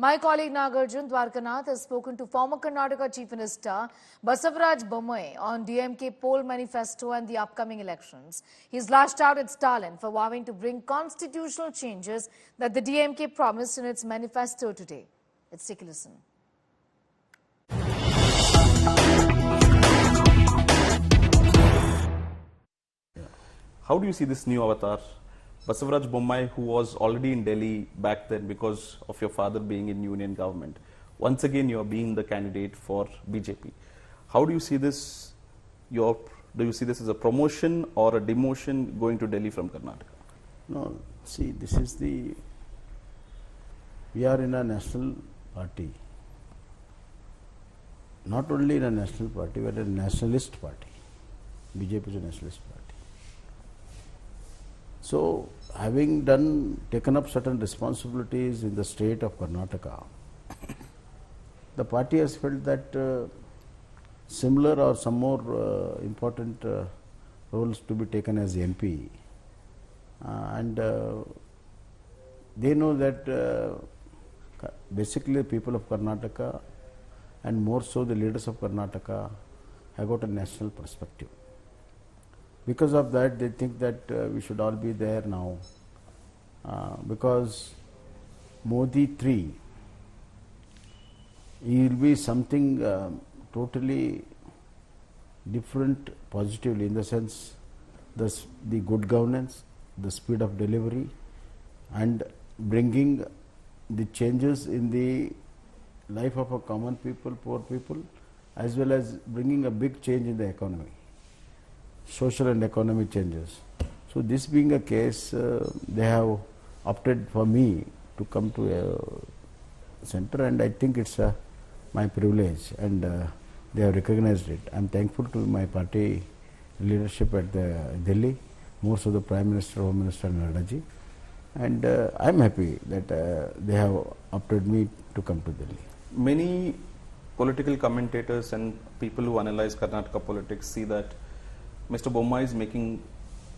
My colleague Nagarjun Dwarkanath has spoken to former Karnataka Chief Minister Basavaraj Bommai on DMK poll manifesto and the upcoming elections. He's lashed out at Stalin for vowing to bring constitutional changes that the DMK promised in its manifesto today. Let's take a listen. How do you see this new avatar? Basavaraj Bommai, who was already in Delhi back then because of your father being in union government. Once again, you are being the candidate for BJP. How do you see this? Do you see this as a promotion or a demotion going to Delhi from Karnataka? No, see, we are in a national party. Not only in a national party, we are a nationalist party. BJP is a nationalist party. So, having taken up certain responsibilities in the state of Karnataka, the party has felt that similar or some more important roles to be taken as MP. And they know that basically the people of Karnataka and more so the leaders of Karnataka have got a national perspective. Because of that, they think that we should all be there now, because Modi 3, he will be something totally different positively, in the sense the good governance, the speed of delivery, and bringing the changes in the life of a common people, poor people, as well as bringing a big change in the economy. Social and economic changes. So this being a case, they have opted for me to come to a center, and I think it's my privilege, and they have recognized it. I'm thankful to my party leadership at Delhi, more so the Prime Minister, Home Minister Narendra Ji, and I'm happy that they have opted me to come to Delhi. Many political commentators and people who analyze Karnataka politics see that Mr. Bommai is making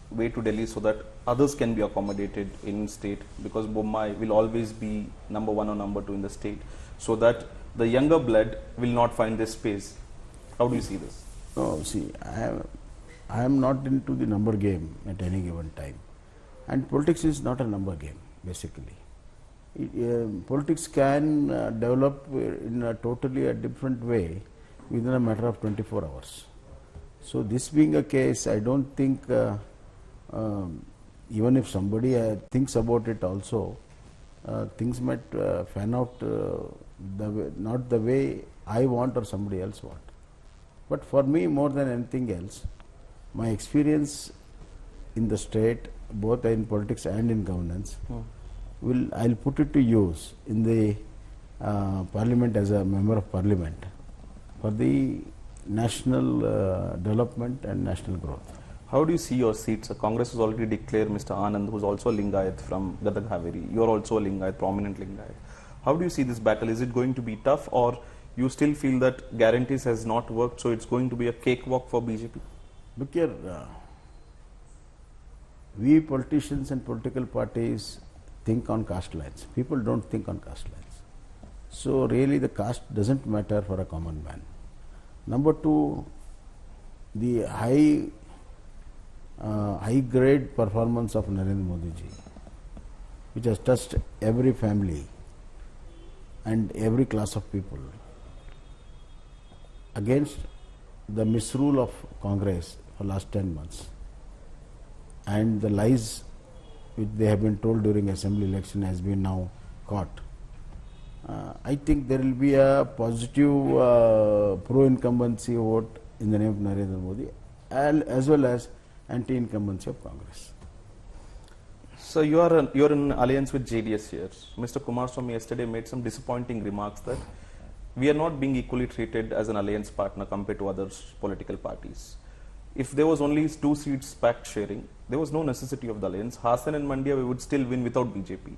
way to Delhi so that others can be accommodated in state, because Bommai will always be number 1 or number 2 in the state, so that the younger blood will not find this space. How do you see this? No, see, I am not into the number game at any given time, and politics is not a number game basically. Politics can develop in a totally different way within a matter of 24 hours. So this being a case, I don't think, even if somebody thinks about it also, things might fan out not the way I want or somebody else want. But for me, more than anything else, my experience in the state, both in politics and in governance, I'll put it to use in the parliament as a member of parliament for the national development and national growth. How do you see your seats? Congress has already declared Mr. Anand, who is also a Lingayat from Gadag Haveri. You are also a Lingayat, prominent Lingayat. How do you see this battle? Is it going to be tough, or you still feel that guarantees has not worked, so it's going to be a cakewalk for BJP? Look here, we politicians and political parties think on caste lines. People don't think on caste lines. So really the caste doesn't matter for a common man. Number 2, the high grade performance of Narendra Modi ji, which has touched every family and every class of people, against the misrule of Congress for last 10 months, and the lies which they have been told during assembly election has been now caught. I think there will be a positive pro-incumbency vote in the name of Narendra Modi, as well as anti-incumbency of Congress. So you're in alliance with JDS here. Mr. Kumaraswamy yesterday made some disappointing remarks that we are not being equally treated as an alliance partner compared to other political parties. If there was only 2 seats pact sharing, there was no necessity of the alliance. Hassan and Mandya, we would still win without BJP.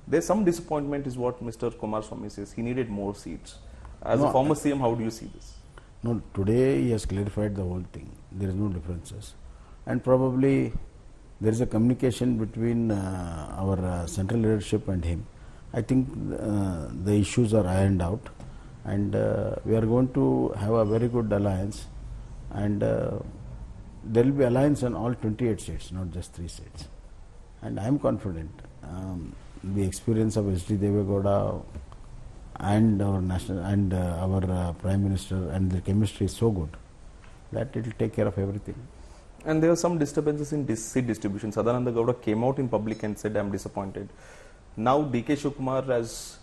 There's some disappointment is what Mr. Kumaraswamy says. He needed more seats. As a former CM, how do you see this? No, today he has clarified the whole thing. There is no differences. And probably there is a communication between our central leadership and him. I think the issues are ironed out, and we are going to have a very good alliance, and there will be alliance on all 28 states, not just 3 states. And I am confident. The experience of S.D. Devegowda and our national and our Prime Minister, and the chemistry is so good that it will take care of everything. And there were some disturbances in seat distribution. Sadananda Gowda came out in public and said, I am disappointed. Now D.K. Shivakumar has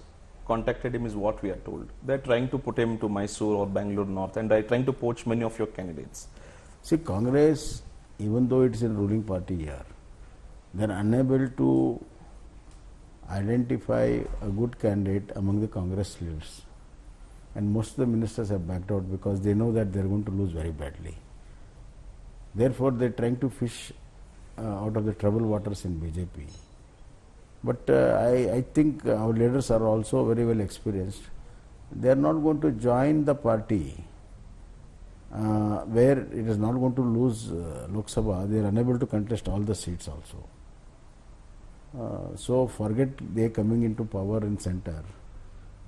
contacted him, is what we are told. They are trying to put him to Mysore or Bangalore North, and they are trying to poach many of your candidates. See, Congress, even though it is a ruling party here, they are unable to identify a good candidate among the Congress leaders. And most of the ministers have backed out because they know that they are going to lose very badly. Therefore, they are trying to fish out of the troubled waters in BJP. But I think our leaders are also very well experienced. They are not going to join the party where it is not going to lose Lok Sabha. They are unable to contest all the seats also. So forget they coming into power in center.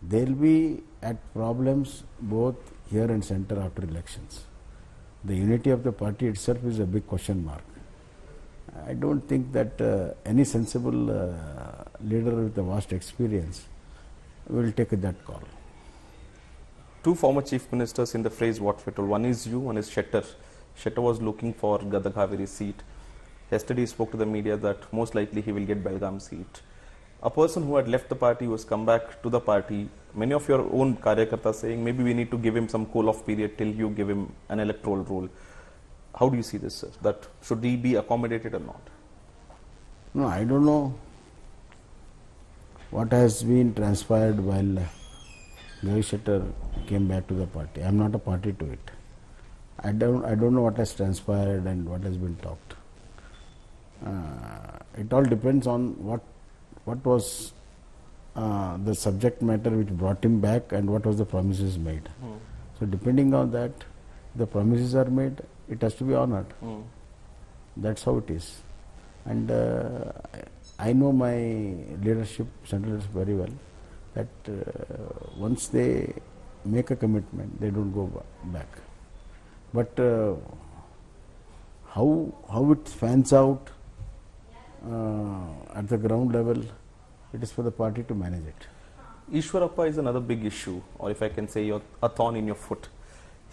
They will be at problems both here and center after elections. The unity of the party itself is a big question mark. I don't think that any sensible leader with a vast experience will take that call. 2 former chief ministers in the phrase what we told. One is you, one is Shettar. Shettar was looking for Gadaghaveri seat. Yesterday he spoke to the media that most likely he will get Belgaum seat. A person who had left the party, who has come back to the party, many of your own karyakartas saying maybe we need to give him some cool-off period till you give him an electoral role. How do you see this, sir? That should he be accommodated or not? No, I don't know what has been transpired while Gavi Shettar came back to the party. I am not a party to it. I don't know what has transpired and what has been talked. It all depends on what was the subject matter which brought him back and what was the promises made. So depending on that, the promises are made, it has to be honored. That's how it is. And I know my leadership, central leadership very well, that once they make a commitment, they don't go back. But how it fans out at the ground level, it is for the party to manage it. Ishwarappa is another big issue, or if I can say a thorn in your foot.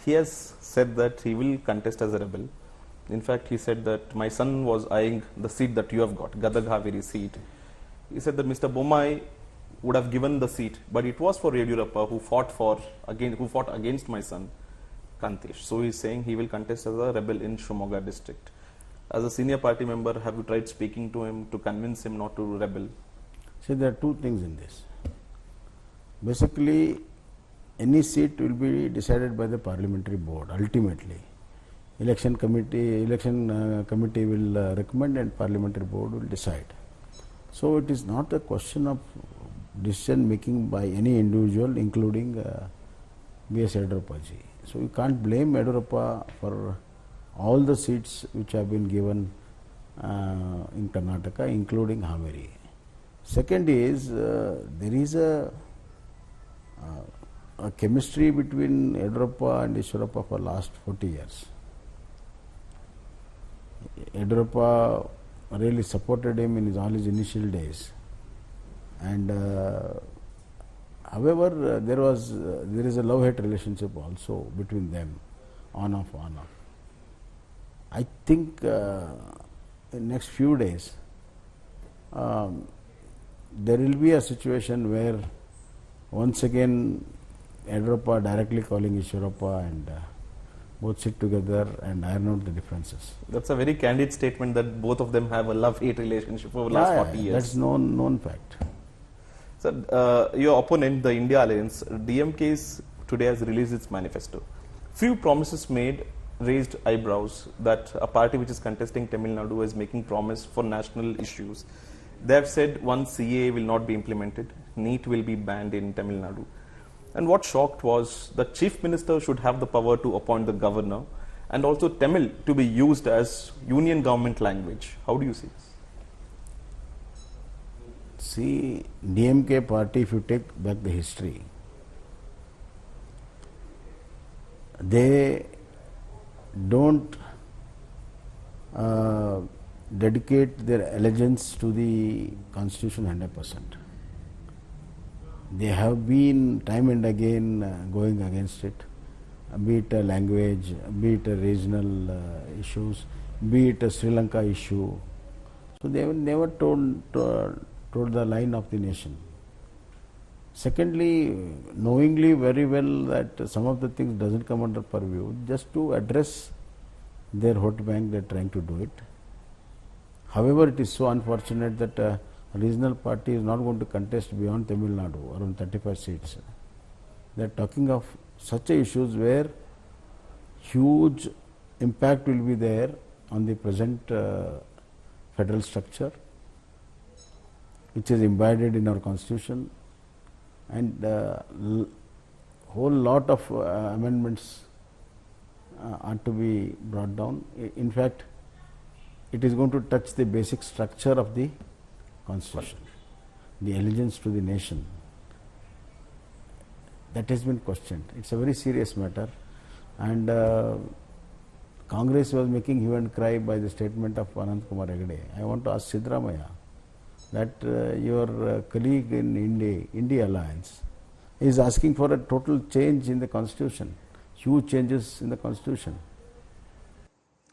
He has said that he will contest as a rebel. In fact, he said that my son was eyeing the seat that you have got, Gadaghaveri seat. He said that Mr. Bommai would have given the seat, but it was for Yediyurappa who fought against my son, Kantesh. So he is saying he will contest as a rebel in Shimoga district. As a senior party member, have you tried speaking to him to convince him not to rebel? See, there are 2 things in this. Basically, any seat will be decided by the parliamentary board ultimately. Election committee will recommend and parliamentary board will decide. So it is not a question of decision making by any individual, including B.S. Yediyurappa ji. So you can't blame Yediyurappa for all the seats which have been given in Karnataka, including Haveri. Second is there is a chemistry between Yediyurappa and Ishwarappa for last 40 years. Yediyurappa really supported him in all his initial days, and however there is a love-hate relationship also between them, on off. I think in next few days there will be a situation where once again Yediyurappa directly calling Ishwarappa and both sit together and iron out the differences. That's a very candid statement that both of them have a love-hate relationship over the last 40 years. That's known fact. So, your opponent, the India Alliance, DMKs today has released its manifesto. Few promises made raised eyebrows that a party which is contesting Tamil Nadu is making promise for national issues. They have said one CAA will not be implemented, NEET will be banned in Tamil Nadu. And what shocked was the chief minister should have the power to appoint the governor and also Tamil to be used as union government language. How do you see this? See, DMK party, if you take back the history, they don't dedicate their allegiance to the constitution 100%. They have been time and again going against it, be it a language, be it a regional issues, be it a Sri Lanka issue. So they have never told the line of the nation. Secondly, knowingly very well that some of the things doesn't come under purview, just to address their vote bank, they are trying to do it. However, it is so unfortunate that a regional party is not going to contest beyond Tamil Nadu, around 35 seats. They are talking of such issues where huge impact will be there on the present federal structure, which is embedded in our constitution, and whole lot of amendments are to be brought down. In fact, it is going to touch the basic structure of the constitution, the allegiance to the nation. That has been questioned. It's a very serious matter, and Congress was making hue and cry by the statement of Anand Kumar Hegde. I want to ask Siddaramaiah that your colleague in India Alliance is asking for a total change in the constitution, huge changes in the constitution.